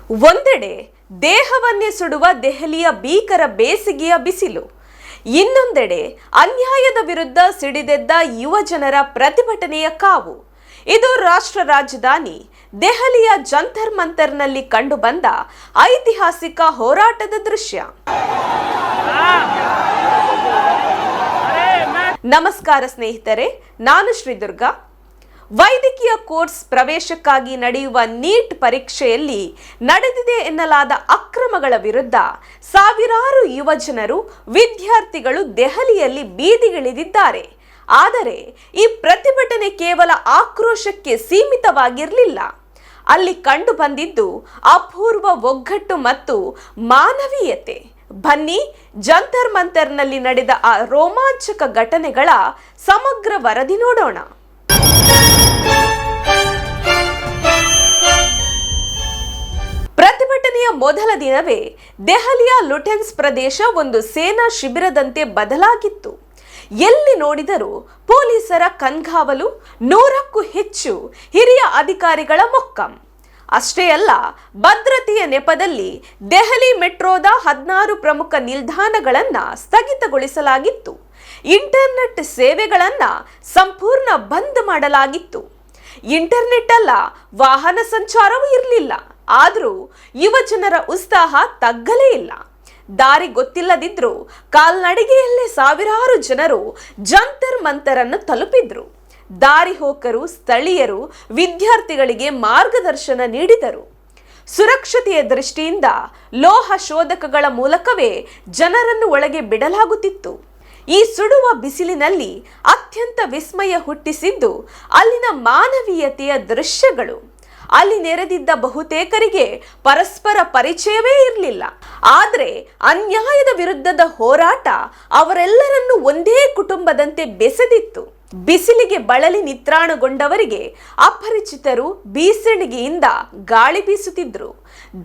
ಒಂದೆಡೆ ದೇಹವನ್ನೇ ಸುಡುವ ದೆಹಲಿಯ ಭೀಕರ ಬೇಸಿಗೆಯ ಬಿಸಿಲು, ಇನ್ನೊಂದೆಡೆ ಅನ್ಯಾಯದ ವಿರುದ್ಧ ಸಿಡಿದೆದ್ದ ಯುವ ಜನರ ಪ್ರತಿಭಟನೆಯ ಕಾವು. ಇದು ರಾಷ್ಟ್ರ ರಾಜಧಾನಿ ದೆಹಲಿಯ ಜಂತರ್ ಮಂತರ್ನಲ್ಲಿ ಕಂಡುಬಂದ ಐತಿಹಾಸಿಕ ಹೋರಾಟದ ದೃಶ್ಯ. ನಮಸ್ಕಾರ ಸ್ನೇಹಿತರೆ, ನಾನು ಶ್ರೀದುರ್ಗಾ. ವೈದ್ಯಕೀಯ ಕೋರ್ಸ್ ಪ್ರವೇಶಕ್ಕಾಗಿ ನಡೆಯುವ ನೀಟ್ ಪರೀಕ್ಷೆಯಲ್ಲಿ ನಡೆದಿದೆ ಎನ್ನಲಾದ ಅಕ್ರಮಗಳ ವಿರುದ್ಧ ಸಾವಿರಾರು ಯುವಜನರು, ವಿದ್ಯಾರ್ಥಿಗಳು ದೆಹಲಿಯಲ್ಲಿ ಬೀದಿಗಿಳಿದಿದ್ದಾರೆ. ಆದರೆ ಈ ಪ್ರತಿಭಟನೆ ಕೇವಲ ಆಕ್ರೋಶಕ್ಕೆ ಸೀಮಿತವಾಗಿರಲಿಲ್ಲ. ಅಲ್ಲಿ ಕಂಡು ಬಂದಿದ್ದು ಅಪೂರ್ವ ಒಗ್ಗಟ್ಟು ಮತ್ತು ಮಾನವೀಯತೆ. ಬನ್ನಿ, ಜಂತರ್ ಮಂತರ್ನಲ್ಲಿ ನಡೆದ ಆ ರೋಮಾಂಚಕ ಘಟನೆಗಳ ಸಮಗ್ರ ವರದಿ ನೋಡೋಣ. ಪ್ರತಿಭಟನೆಯ ಮೊದಲ ದಿನವೇ ದೆಹಲಿಯ ಲುಟೆನ್ಸ್ ಪ್ರದೇಶ ಒಂದು ಸೇನಾ ಶಿಬಿರದಂತೆ ಬದಲಾಗಿತ್ತು. ಎಲ್ಲಿ ನೋಡಿದರೂ ಪೊಲೀಸರ ಕಣ್ಗಾವಲು, 100ಕ್ಕೂ ಹೆಚ್ಚು ಹಿರಿಯ ಅಧಿಕಾರಿಗಳ ಮೊಕ್ಕಂ. ಅಷ್ಟೇ ಅಲ್ಲ, ಭದ್ರತೆಯ ನೆಪದಲ್ಲಿ ದೆಹಲಿ ಮೆಟ್ರೋದ 16 ಪ್ರಮುಖ ನಿಲ್ದಾಣಗಳನ್ನು ಸ್ಥಗಿತಗೊಳಿಸಲಾಗಿತ್ತು. ಇಂಟರ್ನೆಟ್ ಸೇವೆಗಳನ್ನು ಸಂಪೂರ್ಣ ಬಂದ್ ಮಾಡಲಾಗಿತ್ತು. ಇಂಟರ್ನೆಟ್ ಅಲ್ಲ, ವಾಹನ ಸಂಚಾರವೂ ಇರಲಿಲ್ಲ. ಆದರೂ ಯುವ ಜನರ ಉತ್ಸಾಹ ತಗ್ಗಲೇ ಇಲ್ಲ. ದಾರಿ ಗೊತ್ತಿಲ್ಲದಿದ್ರೂ ಕಾಲ್ನಡಿಗೆಯಲ್ಲೇ ಸಾವಿರಾರು ಜನರು ಜಂತರ್ ಮಂತರನ್ನು ತಲುಪಿದ್ರು. ದಾರಿ ಹೋಕರು, ಸ್ಥಳೀಯರು ವಿದ್ಯಾರ್ಥಿಗಳಿಗೆ ಮಾರ್ಗದರ್ಶನ ನೀಡಿದರು. ಸುರಕ್ಷತೆಯ ದೃಷ್ಟಿಯಿಂದ ಲೋಹ ಶೋಧಕಗಳ ಮೂಲಕವೇ ಜನರನ್ನು ಒಳಗೆ ಬಿಡಲಾಗುತ್ತಿತ್ತು. ಈ ಸುಡುವ ಬಿಸಿಲಿನಲ್ಲಿ ಅತ್ಯಂತ ವಿಸ್ಮಯ ಹುಟ್ಟಿಸಿದ್ದು ಅಲ್ಲಿನ ಮಾನವೀಯತೆಯ ದೃಶ್ಯಗಳು. ಅಲ್ಲಿ ನೆರೆದಿದ್ದ ಬಹುತೇಕರಿಗೆ ಪರಸ್ಪರ ಪರಿಚಯವೇ ಇರಲಿಲ್ಲ. ಆದರೆ ಅನ್ಯಾಯದ ವಿರುದ್ಧದ ಹೋರಾಟ ಅವರೆಲ್ಲರನ್ನೂ ಒಂದೇ ಕುಟುಂಬದಂತೆ ಬೆಸೆದಿತ್ತು. ಬಿಸಿಲಿಗೆ ಬಳಲಿ ನಿತ್ರಾಣಗೊಂಡವರಿಗೆ ಅಪರಿಚಿತರು ಬೀಸಣಿಗೆಯಿಂದ ಗಾಳಿ ಬೀಸುತ್ತಿದ್ರು.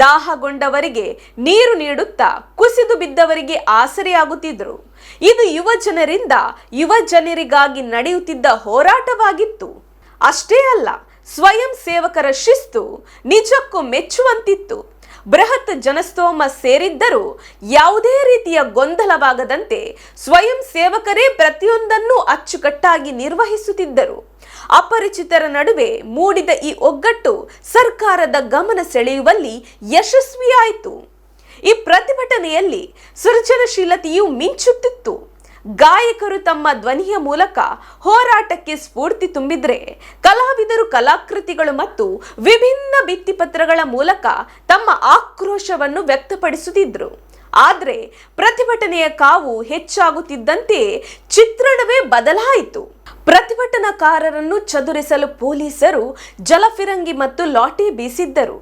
ದಾಹಗೊಂಡವರಿಗೆ ನೀರು ನೀಡುತ್ತಾ ಕುಸಿದು ಬಿದ್ದವರಿಗೆ ಆಸರೆಯಾಗುತ್ತಿದ್ರು. ಇದು ಯುವ ಜನರಿಗಾಗಿ ನಡೆಯುತ್ತಿದ್ದ ಹೋರಾಟವಾಗಿತ್ತು. ಅಷ್ಟೇ ಅಲ್ಲ, ಸ್ವಯಂ ಸೇವಕರ ಶಿಸ್ತು ನಿಜಕ್ಕೂ ಮೆಚ್ಚುವಂತಿತ್ತು. ಬೃಹತ್ ಜನಸ್ತೋಮ ಸೇರಿದ್ದರೂ ಯಾವುದೇ ರೀತಿಯ ಗೊಂದಲವಾಗದಂತೆ ಸ್ವಯಂ ಸೇವಕರೇ ಪ್ರತಿಯೊಂದನ್ನು ಅಚ್ಚುಕಟ್ಟಾಗಿ ನಿರ್ವಹಿಸುತ್ತಿದ್ದರು. ಅಪರಿಚಿತರ ನಡುವೆ ಮೂಡಿದ ಈ ಒಗ್ಗಟ್ಟು ಸರ್ಕಾರದ ಗಮನ ಸೆಳೆಯುವಲ್ಲಿ ಯಶಸ್ವಿಯಾಯಿತು. ಈ ಪ್ರತಿಭಟನೆಯಲ್ಲಿ ಸೃಜನಶೀಲತೆಯು ಮಿಂಚುತ್ತಿತ್ತು. ಗಾಯಕರು ತಮ್ಮ ಧ್ವನಿಯ ಮೂಲಕ ಹೋರಾಟಕ್ಕೆ ಸ್ಫೂರ್ತಿ ತುಂಬಿದ್ರೆ, ಕಲಾವಿದರು ಕಲಾಕೃತಿಗಳು ಮತ್ತು ವಿಭಿನ್ನ ಭಿತ್ತಿಪತ್ರಗಳ ಮೂಲಕ ತಮ್ಮ ಆಕ್ರೋಶವನ್ನು ವ್ಯಕ್ತಪಡಿಸುತ್ತಿದ್ರು. ಆದರೆ ಪ್ರತಿಭಟನೆಯ ಕಾವು ಹೆಚ್ಚಾಗುತ್ತಿದ್ದಂತೆ ಚಿತ್ರಣವೇ ಬದಲಾಯಿತು. ಪ್ರತಿಭಟನಾಕಾರರನ್ನು ಚದುರಿಸಲು ಪೊಲೀಸರು ಜಲಫಿರಂಗಿ ಮತ್ತು ಲಾಠಿ ಬೀಸಿದ್ದರು.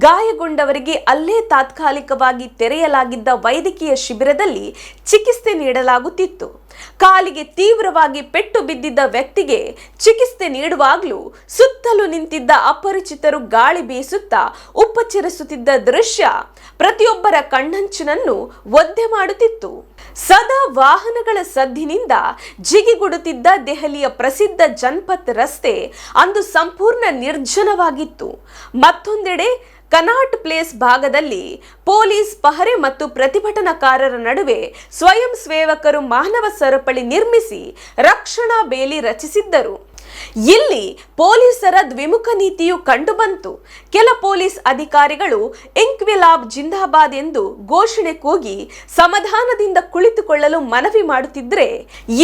ಗಾಯಗೊಂಡವರಿಗೆ ಅಲ್ಲೇ ತಾತ್ಕಾಲಿಕವಾಗಿ ತೆರೆಯಲಾಗಿದ್ದ ವೈದ್ಯಕೀಯ ಶಿಬಿರದಲ್ಲಿ ಚಿಕಿತ್ಸೆ ನೀಡಲಾಗುತ್ತಿತ್ತು. ಕಾಲಿಗೆ ತೀವ್ರವಾಗಿ ಪೆಟ್ಟು ಬಿದ್ದಿದ್ದ ವ್ಯಕ್ತಿಗೆ ಚಿಕಿತ್ಸೆ ನೀಡುವಾಗಲೂ ಸುತ್ತಲೂ ನಿಂತಿದ್ದ ಅಪರಿಚಿತರು ಗಾಳಿ ಬೀಸುತ್ತಾ ಉಪಚರಿಸುತ್ತಿದ್ದ ದೃಶ್ಯ ಪ್ರತಿಯೊಬ್ಬರ ಕಣ್ಣಂಚಿನನ್ನು ಒದ್ದೆ ಮಾಡುತ್ತಿತ್ತು. ಸದಾ ವಾಹನಗಳ ಸದ್ದಿನಿಂದ ಜಿಗಿಗುಡುತ್ತಿದ್ದ ದೆಹಲಿಯ ಪ್ರಸಿದ್ಧ ಜನಪಥ್ ರಸ್ತೆ ಅಂದು ಸಂಪೂರ್ಣ ನಿರ್ಜನವಾಗಿತ್ತು. ಮತ್ತೊಂದೆಡೆ ಕನಾಟ್ ಪ್ಲೇಸ್ ಭಾಗದಲ್ಲಿ ಪೊಲೀಸ್ ಪಹರೆ ಮತ್ತು ಪ್ರತಿಭಟನಾಕಾರರ ನಡುವೆ ಸ್ವಯಂ ಸೇವಕರು ಮಾನವ ಸರಪಳಿ ನಿರ್ಮಿಸಿ ರಕ್ಷಣಾ ಬೇಲಿ ರಚಿಸಿದ್ದರು. ಇಲ್ಲಿ ಪೊಲೀಸರ ದ್ವಿಮುಖ ನೀತಿಯು ಕಂಡುಬಂತು. ಕೆಲ ಪೊಲೀಸ್ ಅಧಿಕಾರಿಗಳು ಇಂಕ್ವಿಲಾಬ್ ಜಿಂದಾಬಾದ್ ಎಂದು ಘೋಷಣೆ ಕೂಗಿ ಸಮಾಧಾನದಿಂದ ಕುಳಿತುಕೊಳ್ಳಲು ಮನವಿ ಮಾಡುತ್ತಿದ್ದರೆ,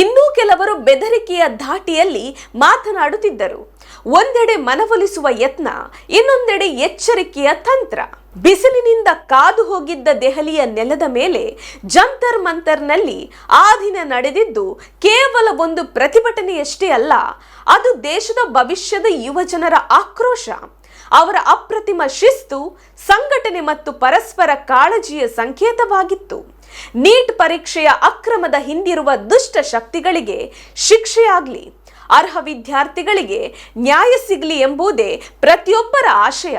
ಇನ್ನೂ ಕೆಲವರು ಬೆದರಿಕೆಯ ಧಾಟಿಯಲ್ಲಿ ಮಾತನಾಡುತ್ತಿದ್ದರು. ಒಂದೆಡೆ ಮನವೊಲಿಸುವ ಯತ್ನ, ಇನ್ನೊಂದೆಡೆ ಎಚ್ಚರಿಕೆಯ ತಂತ್ರ. ಬಿಸಿಲಿನಿಂದ ಕಾದು ಹೋಗಿದ್ದ ದೆಹಲಿಯ ನೆಲದ ಮೇಲೆ ಜಂತರ್ ಮಂತರ್ನಲ್ಲಿ ಆ ದಿನ ನಡೆದಿದ್ದು ಕೇವಲ ಒಂದು ಪ್ರತಿಭಟನೆಯಷ್ಟೇ ಅಲ್ಲ, ಅದು ದೇಶದ ಭವಿಷ್ಯದ ಯುವ ಜನರ ಆಕ್ರೋಶ. ಅವರ ಅಪ್ರತಿಮ ಶಿಸ್ತು, ಸಂಘಟನೆ ಮತ್ತು ಪರಸ್ಪರ ಕಾಳಜಿಯ ಸಂಕೇತವಾಗಿತ್ತು. ನೀಟ್ ಪರೀಕ್ಷೆಯ ಅಕ್ರಮದ ಹಿಂದಿರುವ ದುಷ್ಟ ಶಕ್ತಿಗಳಿಗೆ ಶಿಕ್ಷೆಯಾಗಲಿ, ಅರ್ಹ ವಿದ್ಯಾರ್ಥಿಗಳಿಗೆ ನ್ಯಾಯ ಸಿಗಲಿ ಎಂಬುದೇ ಪ್ರತಿಯೊಬ್ಬರ ಆಶಯ.